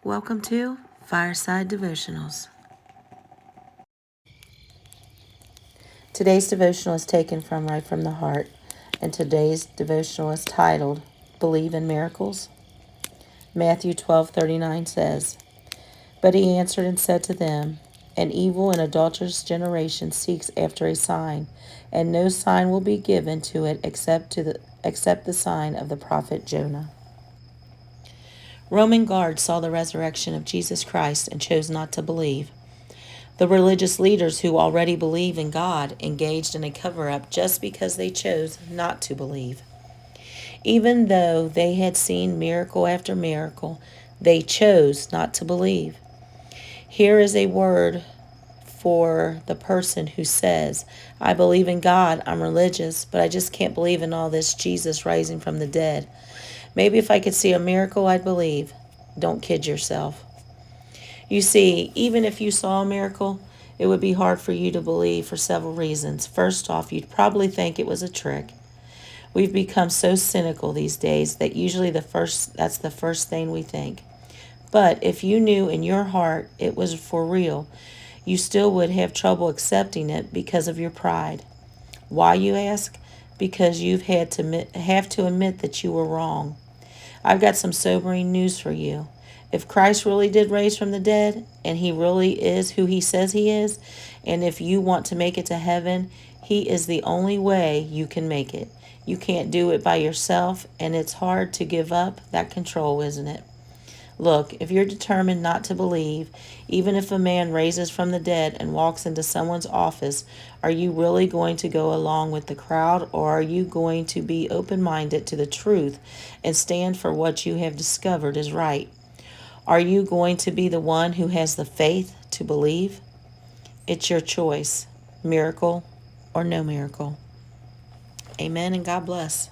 Welcome to Fireside Devotionals. Today's devotional is taken from Right from the Heart, and today's devotional is titled, Believe in Miracles. Matthew 12:39 says, But he answered and said to them, An evil and adulterous generation seeks after a sign, and no sign will be given to it except the sign of the prophet Jonah. Roman guards saw the resurrection of Jesus Christ and chose not to believe. The religious leaders who already believe in God engaged in a cover-up just because they chose not to believe. Even though they had seen miracle after miracle, they chose not to believe. Here is a word for the person who says, I believe in God, I'm religious, but I just can't believe in all this Jesus rising from the dead. Maybe if I could see a miracle, I'd believe. Don't kid yourself. You see, even if you saw a miracle, it would be hard for you to believe for several reasons. First off, you'd probably think it was a trick. We've become so cynical these days that usually that's the first thing we think. But if you knew in your heart it was for real, you still would have trouble accepting it because of your pride. Why, you ask? Because you've have to admit that you were wrong. I've got some sobering news for you. If Christ really did raise from the dead, and he really is who he says he is, and if you want to make it to heaven, he is the only way you can make it. You can't do it by yourself, and it's hard to give up that control, isn't it? Look, if you're determined not to believe, even if a man raises from the dead and walks into someone's office, are you really going to go along with the crowd, or are you going to be open-minded to the truth and stand for what you have discovered is right? Are you going to be the one who has the faith to believe? It's your choice, miracle or no miracle. Amen and God bless.